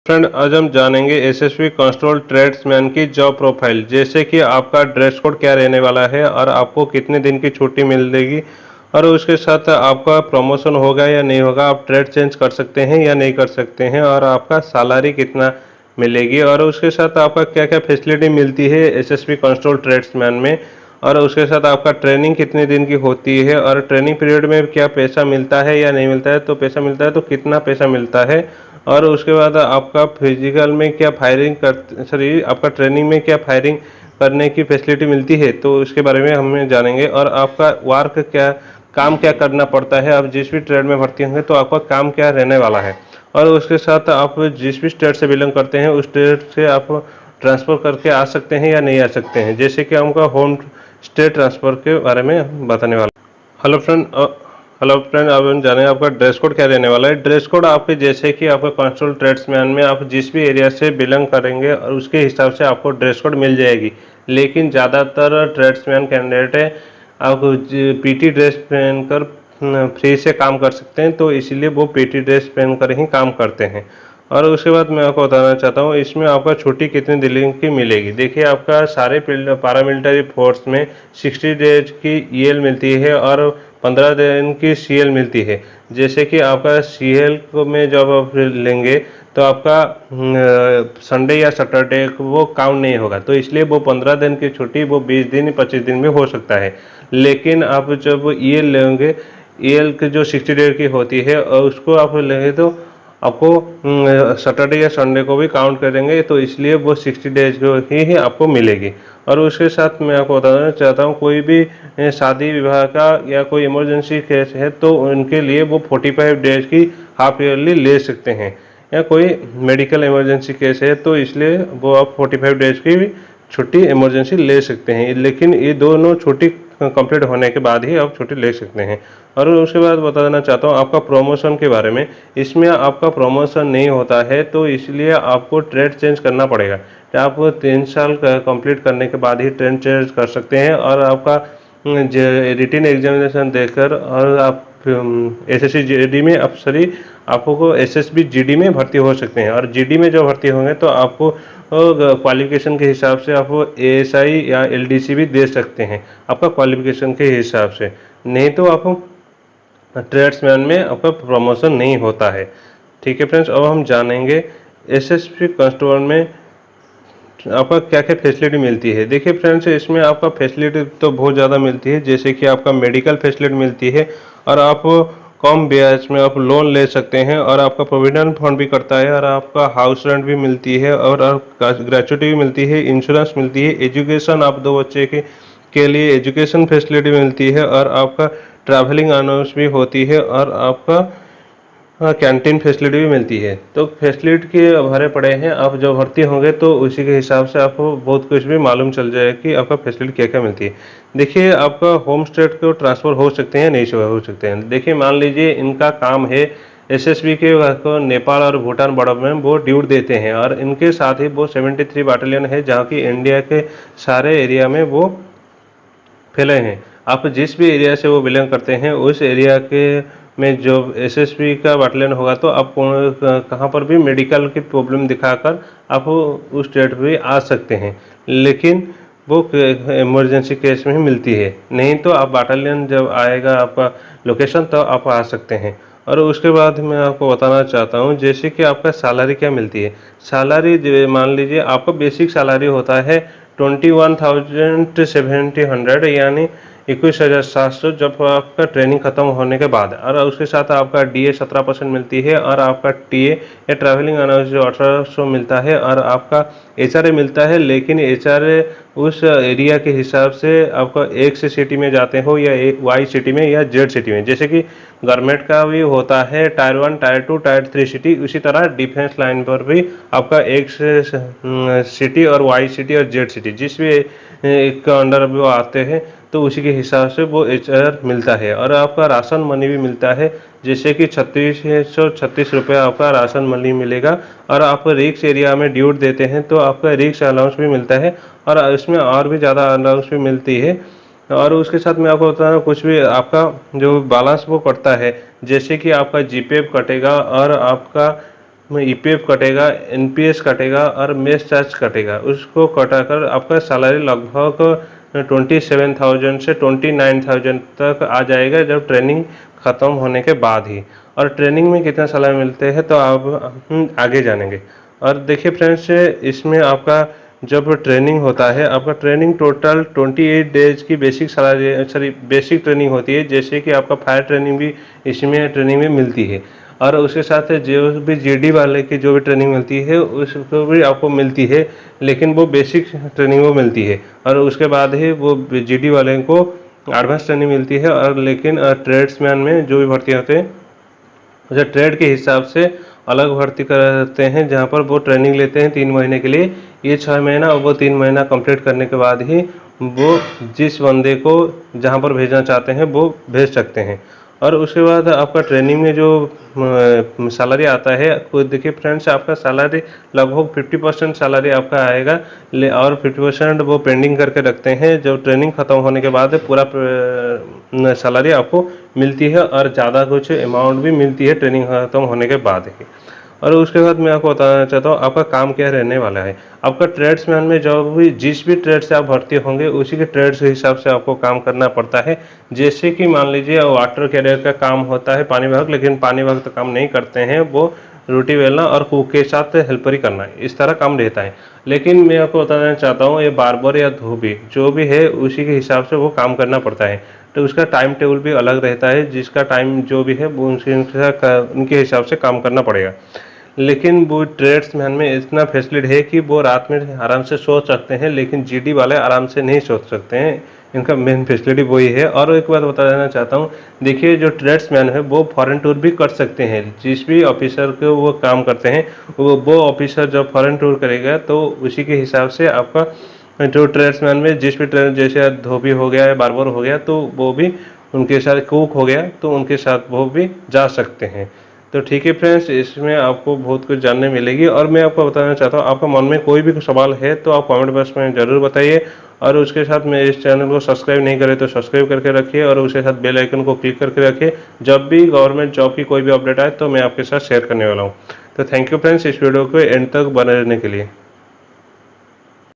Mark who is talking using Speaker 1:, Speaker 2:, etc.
Speaker 1: Friend, आज हम जानेंगे एसएसबी कंट्रोल ट्रेड्समैन की जॉब प्रोफाइल, जैसे कि आपका ड्रेस कोड क्या रहने वाला है और आपको कितने दिन की छुट्टी मिलेगी और उसके साथ आपका प्रमोशन होगा या नहीं होगा, आप ट्रेड चेंज कर सकते हैं या नहीं कर सकते हैं और आपका सैलरी कितना मिलेगी और उसके साथ आपका क्या क्या फैसिलिटी मिलती है एसएसबी कंट्रोल ट्रेड्समैन में और उसके साथ आपका ट्रेनिंग कितने दिन की होती है और ट्रेनिंग पीरियड में क्या पैसा मिलता है या नहीं मिलता है, तो पैसा मिलता है तो कितना पैसा मिलता है और उसके बाद आपका फिजिकल में क्या फायरिंग कर सॉरी आपका ट्रेनिंग में क्या फायरिंग करने की फैसिलिटी मिलती है, तो उसके बारे में हम जानेंगे। और आपका वर्क क्या, काम क्या करना पड़ता है, आप जिस भी ट्रेड में भर्ती होंगे तो आपका काम क्या रहने वाला है और उसके साथ आप जिस भी स्टेट से बिलोंग करते हैं उस स्टेट से आप ट्रांसफ़र करके आ सकते हैं या नहीं आ सकते हैं, जैसे कि हमका होम स्टेट ट्रांसफ़र के बारे में बताने वाला। हेलो फ्रेंड, अब हम जाने आपका ड्रेस कोड क्या रहने वाला है। ड्रेस कोड आपके जैसे कि आपका कंट्रोल ट्रेड्समैन में आप जिस भी एरिया से बिलोंग करेंगे और उसके हिसाब से आपको ड्रेस कोड मिल जाएगी, लेकिन ज़्यादातर ट्रेड्समैन कैंडिडेट है आप पीटी ड्रेस पहनकर फ्री से काम कर सकते हैं, तो इसीलिए वो पीटी ड्रेस पहनकर ही काम करते हैं। और उसके बाद मैं आपको बताना चाहता हूँ इसमें आपका छुट्टी कितने दिन की मिलेगी। देखिए, आपका सारे पारामिलिट्री फोर्स में 60 डेज की ईएल मिलती है और 15 दिन की सीएल मिलती है। जैसे कि आपका सीएल को में जब आप लेंगे तो आपका संडे या सैटरडे को वो काउंट नहीं होगा, तो इसलिए वो 15 दिन की छुट्टी वो 20 दिन 25 दिन में हो सकता है। लेकिन आप जब ईएल लेंगे, ईएल की जो 60 डेज की होती है और उसको आप लेंगे तो आपको सैटरडे या संडे को भी काउंट करेंगे, तो इसलिए वो 60 डेज को ही आपको मिलेगी। और उसके साथ मैं आपको बताना चाहता हूँ कोई भी शादी विवाह का या कोई इमरजेंसी केस है तो उनके लिए वो 45 डेज की हाफ ईयरली ले सकते हैं, या कोई मेडिकल इमरजेंसी केस है तो इसलिए वो आप 45 डेज की भी छुट्टी इमरजेंसी ले सकते हैं, लेकिन ये दोनों छुट्टी कंप्लीट होने के बाद ही आप छुट्टी ले सकते हैं। और उसके बाद बता देना चाहता हूँ आपका प्रमोशन के बारे में। इसमें आपका प्रमोशन नहीं होता है तो इसलिए आपको ट्रेड चेंज करना पड़ेगा, तो आप 3 साल कंप्लीट करने के बाद ही ट्रेड चेंज कर सकते हैं और आपका रिटिन एग्जामिनेशन देकर और आप एसएससी जीडी में आप सॉरी आपको एसएसबी जीडी में भर्ती हो सकते हैं। और जीडी में जो भर्ती होंगे तो आपको क्वालिफिकेशन के हिसाब से आप एएसआई या एलडीसी भी दे सकते हैं आपका क्वालिफिकेशन के हिसाब से, नहीं तो आप ट्रेड्समैन में आपका प्रमोशन नहीं होता है। ठीक है फ्रेंड्स, अब हम जानेंगे एसएसबी कांस्टेबल में आपका क्या क्या फैसिलिटी मिलती है। देखिए फ्रेंड्स, इसमें आपका फैसिलिटी तो बहुत ज़्यादा मिलती है, जैसे कि आपका मेडिकल फैसिलिटी मिलती है और आप कम ब्याज में आप लोन ले सकते हैं और आपका प्रोविडेंट फंड भी करता है और आपका हाउस रेंट भी मिलती है और ग्रेचुटी भी मिलती है, इंश्योरेंस मिलती है, एजुकेशन आप 2 बच्चे के लिए एजुकेशन फैसिलिटी मिलती है और आपका ट्रैवलिंग अलाउंस भी होती है और आपका कैंटीन फैसिलिटी भी मिलती है। तो फैसिलिटी के भरे पड़े हैं, आप जब भर्ती होंगे तो उसी के हिसाब से आपको बहुत कुछ भी मालूम चल जाएगा कि आपका फैसिलिटी क्या क्या मिलती है। देखिए, आपका होम स्टेट को ट्रांसफ़र हो सकते हैं, नहीं हो सकते हैं। देखिए, मान लीजिए इनका काम है एसएसबी के को नेपाल और भूटान बॉर्डर में वो ड्यूटी देते हैं और इनके साथ ही वो 73 बटालियन है जहाँ की इंडिया के सारे एरिया में वो फैले हैं। आप जिस भी एरिया से वो बिलोंग करते हैं उस एरिया के में जो एसएसबी का बटालियन होगा तो आप कहाँ पर भी मेडिकल की प्रॉब्लम दिखाकर आप उस स्टेट पे आ सकते हैं, लेकिन वो इमरजेंसी केस में ही मिलती है, नहीं तो आप बटालियन जब आएगा आपका लोकेशन तो आप आ सकते हैं। और उसके बाद मैं आपको बताना चाहता हूँ जैसे कि आपका सैलरी क्या मिलती है। सैलरी मान लीजिए आपका बेसिक सैलरी होता है 21,700 यानी 21,700 जब आपका ट्रेनिंग खत्म होने के बाद, और उसके साथ आपका डीए 17% मिलती है और आपका टीए या ट्रैवलिंग अलाउंस जो 1800 मिलता है और आपका एचआरए मिलता है, लेकिन एचआरए उस एरिया के हिसाब से आपका एक से सिटी में जाते हो या एक वाई सिटी में या जेड सिटी में, जैसे कि गवर्नमेंट का भी होता है टायर 1 टायर 2 टायर 3 सिटी, उसी तरह डिफेंस लाइन पर भी आपका एक से सिटी और वाई सिटी और जेड सिटी जिस भी एक का अंडर वो आते हैं तो उसी के हिसाब से वो एचआर मिलता है। और आपका राशन मनी भी मिलता है, जैसे कि 3636 रुपये आपका राशन मनी मिलेगा और आप रिक्स एरिया में ड्यूटी देते हैं तो आपका रिक्स अलाउंस भी मिलता है और इसमें और भी ज़्यादा अलाउंस भी मिलती है। और उसके साथ मैं आपको बता रहा हूँ कुछ भी आपका जो बैलेंस वो कटता है, जैसे कि आपका जीपे कटेगा और आपका में ईपीएफ कटेगा, एनपीएस कटेगा और मेस चार्ज कटेगा। उसको कटाकर आपका सैलरी लगभग 27,000 से 29,000 तक आ जाएगा जब ट्रेनिंग ख़त्म होने के बाद ही। और ट्रेनिंग में कितना सैलरी मिलते हैं तो आप हम आगे जानेंगे। और देखिए फ्रेंड्स, इसमें आपका जब ट्रेनिंग होता है, आपका ट्रेनिंग टोटल 28 डेज की basic salary sorry basic training होती है, जैसे कि आपका फायर ट्रेनिंग भी इसमें ट्रेनिंग में मिलती है। और उसके साथ जो भी जीडी वाले की जो भी ट्रेनिंग मिलती है उसको भी आपको मिलती है, लेकिन वो बेसिक ट्रेनिंग वो मिलती है और उसके बाद ही वो जीडी वाले को एडवांस ट्रेनिंग मिलती है। और लेकिन ट्रेड्समैन में जो भी भर्ती होते हैं उसे ट्रेड के हिसाब से अलग भर्ती करते हैं, जहाँ पर वो ट्रेनिंग लेते हैं 3 महीने के लिए। ये 6 महीना और वो 3 महीना कंप्लीट करने के बाद ही वो जिस बंदे को जहाँ पर भेजना चाहते हैं वो भेज सकते हैं। और उसके बाद आपका ट्रेनिंग में जो सैलरी आता है, तो देखिए फ्रेंड्स, आपका सैलरी लगभग 50% सैलरी आपका आएगा और 50% वो पेंडिंग करके रखते हैं। जब ट्रेनिंग ख़त्म होने के बाद पूरा सैलरी आपको मिलती है और ज़्यादा कुछ अमाउंट भी मिलती है ट्रेनिंग ख़त्म होने के बाद ही। और उसके बाद मैं आपको बताना चाहता हूँ आपका काम क्या रहने वाला है। आपका ट्रेड्समैन में जब भी जिस भी ट्रेड से आप भर्ती होंगे उसी के ट्रेड के हिसाब से आपको काम करना पड़ता है। जैसे कि मान लीजिए वाटर कैरियर का काम होता है पानी वाहक, लेकिन पानी वाहक तो काम नहीं करते हैं, वो रोटी बेलना और कुक के साथ हेल्पर ही करना है, इस तरह काम रहता है। लेकिन मैं आपको बताना चाहता हूँ ये बार्बर या धोबी जो भी है उसी के हिसाब से वो काम करना पड़ता है। तो उसका टाइम टेबल भी अलग रहता है, जिसका टाइम जो भी है वो उनके हिसाब से काम करना पड़ेगा। लेकिन वो ट्रेड्समैन में इतना फैसिलिटी है कि वो रात में आराम से सो सकते हैं, लेकिन जीडी वाले आराम से नहीं सो सकते हैं। इनका मेन फैसिलिटी वही है। और एक बात बता देना चाहता हूँ, देखिए जो ट्रेड्समैन है वो फॉरेन टूर भी कर सकते हैं। जिस भी ऑफिसर को वो काम करते हैं वो ऑफिसर जब फॉरेन टूर करेगा तो उसी के हिसाब से आपका जो ट्रेड्समैन में जिस भी ट्रेड, जैसे धोबी हो गया या बार्बर हो गया, तो वो भी उनके साथ कुक हो गया तो उनके साथ वो भी जा सकते हैं। तो ठीक है फ्रेंड्स, इसमें आपको बहुत कुछ जानने मिलेगी। और मैं आपको बताना चाहता हूँ, आपका मन में कोई भी सवाल है तो आप कमेंट बॉक्स में ज़रूर बताइए। और उसके साथ में इस चैनल को सब्सक्राइब नहीं करें तो सब्सक्राइब करके रखिए और उसके साथ बेल आइकन को क्लिक करके रखिए। जब भी गवर्नमेंट जॉब की कोई भी अपडेट आए तो मैं आपके साथ शेयर करने वाला हूँ। तो थैंक यू फ्रेंड्स, इस वीडियो को एंड तक बने रहने के लिए।